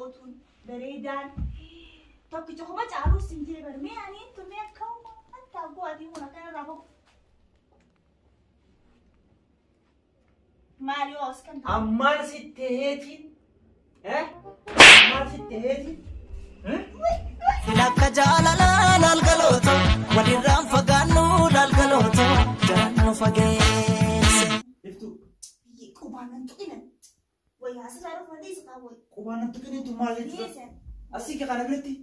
mi'ootun bareedaan tokkicha kuma caaluu siin jee barmee ani tumee akka wanta bu'aatii mura kanarraa boqu. Maali Oscar? Ammaan sitti heetiin. Ammaan sitti heetiin. Lakka jaalala lalgalooto walirraan fagaannu lalgalooto jarannu fageesse. Iftu. Qubaanan tuqina. Wayyaa asirraa dhufu malee isa qabu. Qubaanan tuqinitu maal jechuudha? Asii kee kana biratti.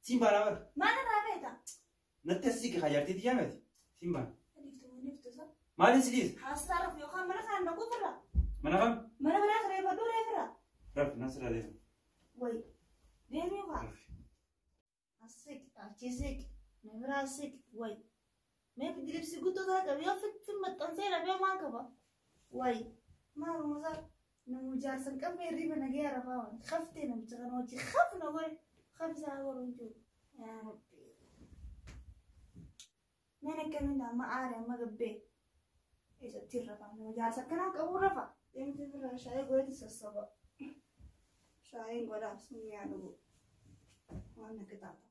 Siin baala bara. Maal irraa beekta? Natti asii kee jaartii jaamati. Siin baala. Niftu. Maaliin si dhiisa? Asirraa dhufu yookaan mana isaan dhaquu firra. Mana kam? Mana biraa reeffaduu reeffira. Rafi nasirraa deema. Wayi. Deemee waa. Asik, achisik, nabira asik, wayi. Mee dilipsi guutuu ta'a qabii ofitti maxxansee dhabee maan qaba? Wayi. Maal muusaa namu jaarsan qabee hirriba nagee arafaa waan haftee namicha kana wajji hafna gore hafsaa goruun jiru. Yaa Rabbi. Neen akkamiin amma aare amma gabbee. Eessatti rafaa nama jaarsa akkanaa qabu rafa. Deemtee bira shaayii godhati sassaba. Shaayii godhaa sun yaa dhugu. Waan akka taata.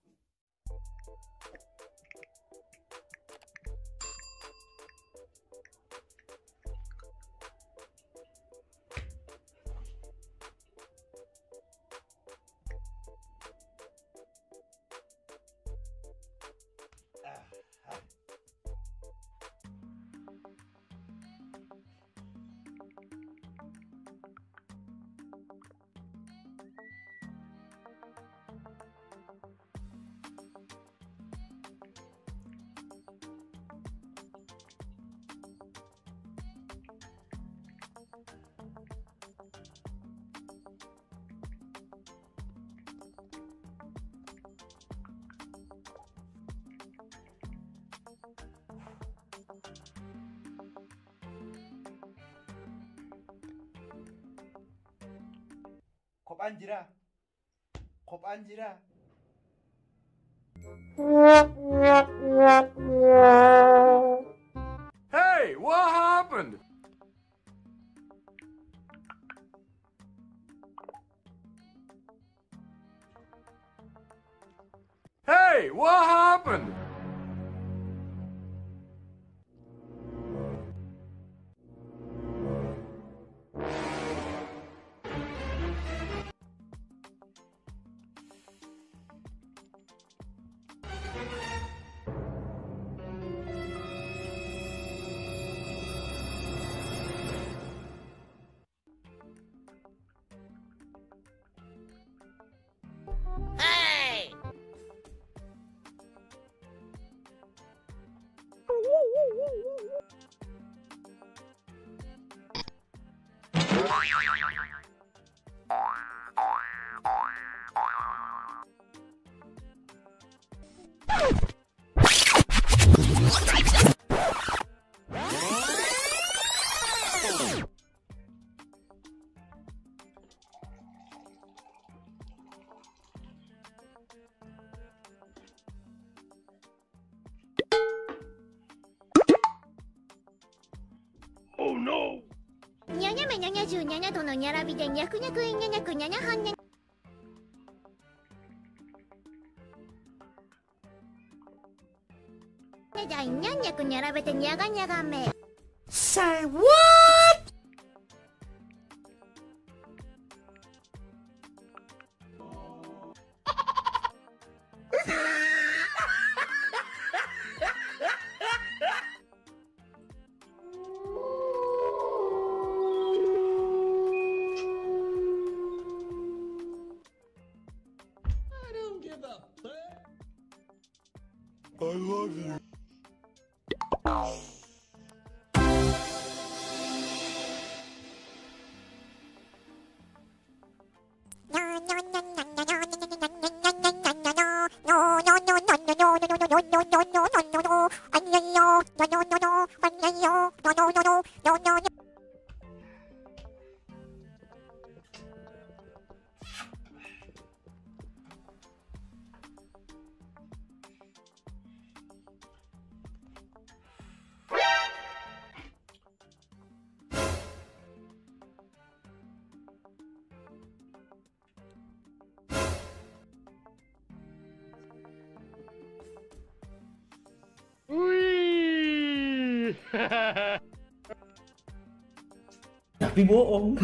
Kophaan jira. Kophaan jira. Hey, what happened? Hey, what happened? Oh no! Nyanya menyanya ju nyanya tono nyara bide nyaku nyaku nyanya ku nyanya hanya. Nyanya ku nyara bide nyaga nyaga me. Say what? I love you. Tapi bohong.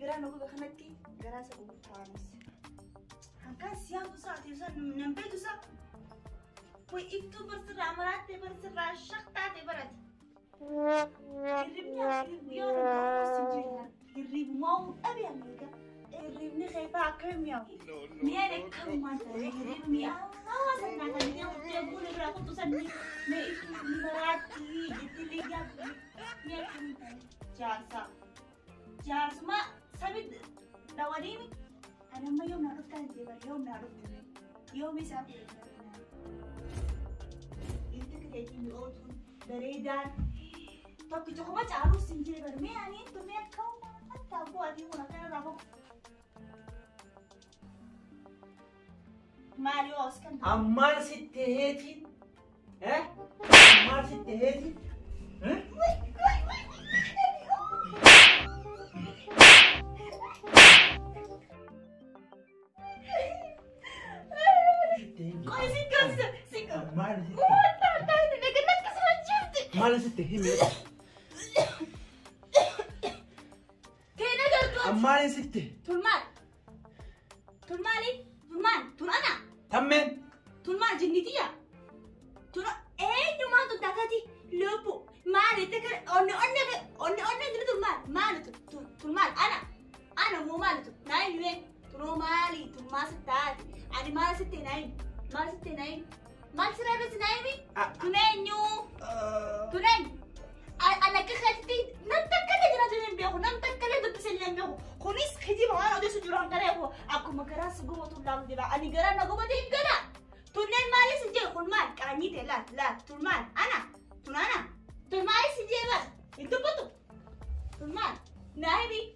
Gara nogu bekanaki gara sa ugu tawanis. Hankan siang tu sa tiusa nampe tu sa. Koi itu bersera merate bersera shakta te berat. Hirribaa hirrib mau abi amiga. Hirrib ni khayfa kamiya. Ni ana kam mata hirrib mi Allah sanna kan ni utte bule bra ko tu sanni me itu merati itiliga ni kam jaarsa. Jaarsuma sabit dawadini ana ma yom narut kan tiba yom narut tiba yom isa itu kayaknya mi otun beredan tapi cuma caru sinjil berme ani tu me kau hatta buat dia mana kan rabu Mario Oscar Ammar sitteheti. Ammar sitteheti. Malah sittehimi. Kena gardu. Ammar sitteh. Tulman. Tulmani. Tulman. Tulana. Tammen. Tulman jinnitiya. Tula. Nyuma tu takati. Lopu. Mane tekar. Onne gini tulman. Mane tu. Tulman. Ana mu mane tu. Nai yue. Tulu mali. Tulman sittati. Ani mala sitte nai. Mala sitte nai. Mal sirai besi nai mi. Tunenyu. Tunen. Ana kekhalti. Nantakale jina tunen biaku. Nantakale do piselian biaku. Kunis khiti maana ode sujuran kare aku. Aku magara sugumo tulang dira. Ani gara nago bade gara. Tunen mali sije kunman. Kani te la. Tulman. Ana. Tunana. Tulmai sije ba. Itu betul. Tulman. Nai mi.